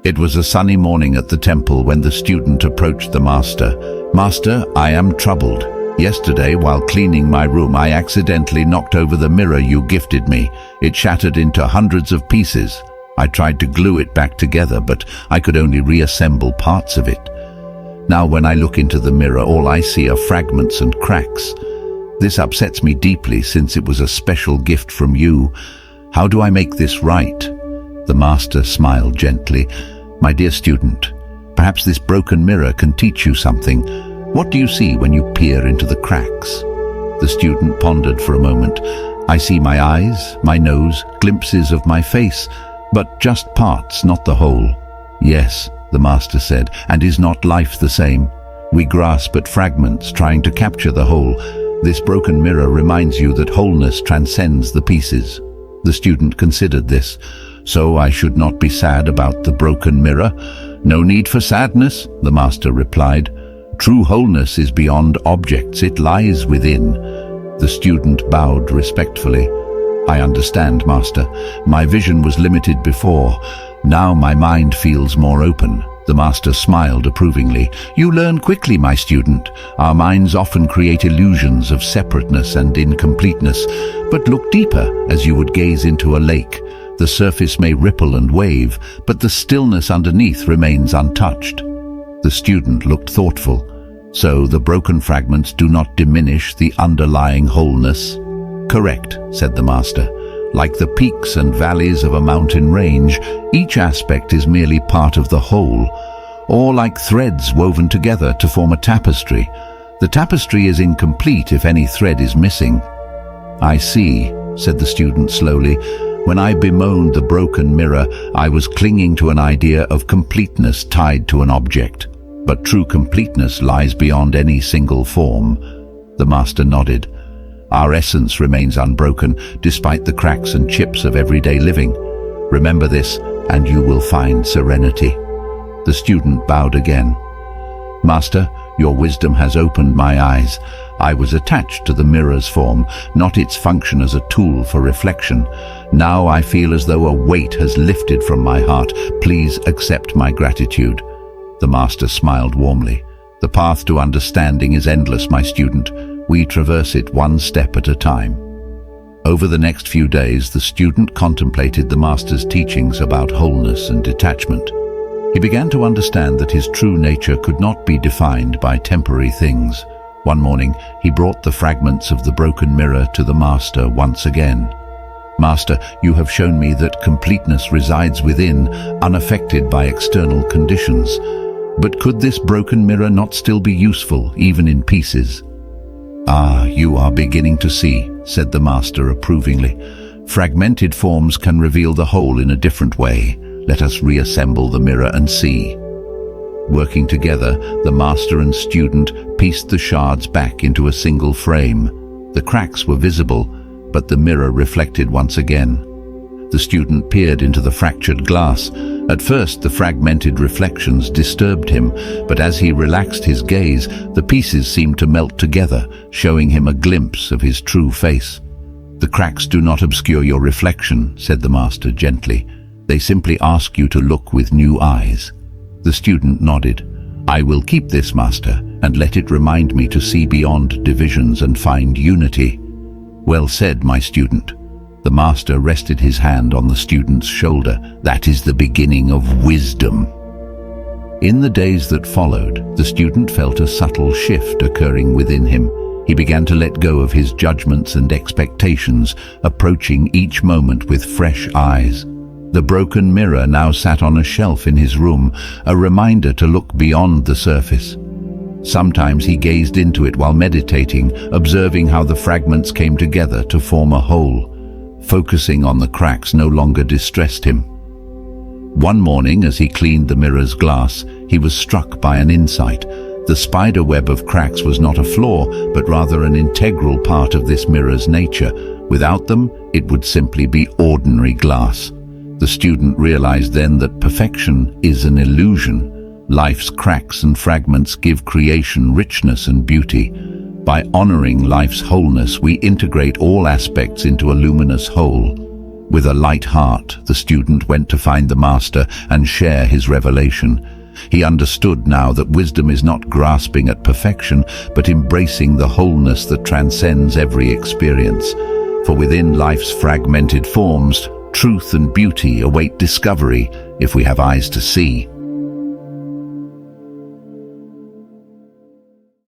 It was a sunny morning at the temple when the student approached the master. "Master, I am troubled. Yesterday, while cleaning my room, I accidentally knocked over the mirror you gifted me. It shattered into hundreds of pieces. I tried to glue it back together, but I could only reassemble parts of it. Now when I look into the mirror, all I see are fragments and cracks. This upsets me deeply since it was a special gift from you. How do I make this right?" The master smiled gently. "My dear student, perhaps this broken mirror can teach you something. What do you see when you peer into the cracks?" The student pondered for a moment. "I see my eyes, my nose, glimpses of my face, but just parts, not the whole." "Yes," the master said, "and is not life the same? We grasp at fragments, trying to capture the whole. This broken mirror reminds you that wholeness transcends the pieces." The student considered this. "So I should not be sad about the broken mirror?" "No need for sadness," the master replied. "True wholeness is beyond objects, it lies within." The student bowed respectfully. "I understand, master. My vision was limited before. Now my mind feels more open." The master smiled approvingly. "You learn quickly, my student. Our minds often create illusions of separateness and incompleteness. But look deeper as you would gaze into a lake. The surface may ripple and wave, but the stillness underneath remains untouched." The student looked thoughtful. "So the broken fragments do not diminish the underlying wholeness?" "Correct," said the master. "Like the peaks and valleys of a mountain range, each aspect is merely part of the whole, or like threads woven together to form a tapestry. The tapestry is incomplete if any thread is missing." "I see," said the student slowly. "When I bemoaned the broken mirror, I was clinging to an idea of completeness tied to an object. But true completeness lies beyond any single form." The master nodded. "Our essence remains unbroken, despite the cracks and chips of everyday living. Remember this, and you will find serenity." The student bowed again. "Master, your wisdom has opened my eyes. I was attached to the mirror's form, not its function as a tool for reflection. Now I feel as though a weight has lifted from my heart. Please accept my gratitude." The master smiled warmly. "The path to understanding is endless, my student. We traverse it one step at a time." Over the next few days, the student contemplated the master's teachings about wholeness and detachment. He began to understand that his true nature could not be defined by temporary things. One morning, he brought the fragments of the broken mirror to the master once again. "Master, you have shown me that completeness resides within, unaffected by external conditions. But could this broken mirror not still be useful, even in pieces?" "Ah, you are beginning to see," said the master approvingly. "Fragmented forms can reveal the whole in a different way. Let us reassemble the mirror and see." Working together, the master and student pieced the shards back into a single frame. The cracks were visible, but the mirror reflected once again. The student peered into the fractured glass. At first, the fragmented reflections disturbed him, but as he relaxed his gaze, the pieces seemed to melt together, showing him a glimpse of his true face. "The cracks do not obscure your reflection," said the master gently. "They simply ask you to look with new eyes." The student nodded. "I will keep this, master, and let it remind me to see beyond divisions and find unity." "Well said, my student." The master rested his hand on the student's shoulder. "That is the beginning of wisdom." In the days that followed, the student felt a subtle shift occurring within him. He began to let go of his judgments and expectations, approaching each moment with fresh eyes. The broken mirror now sat on a shelf in his room, a reminder to look beyond the surface. Sometimes he gazed into it while meditating, observing how the fragments came together to form a whole. Focusing on the cracks no longer distressed him. One morning, as he cleaned the mirror's glass, he was struck by an insight. The spider web of cracks was not a flaw, but rather an integral part of this mirror's nature. Without them, it would simply be ordinary glass. The student realized then that perfection is an illusion. Life's cracks and fragments give creation richness and beauty. By honoring life's wholeness, we integrate all aspects into a luminous whole. With a light heart, the student went to find the master and share his revelation. He understood now that wisdom is not grasping at perfection, but embracing the wholeness that transcends every experience. For within life's fragmented forms, truth and beauty await discovery if we have eyes to see.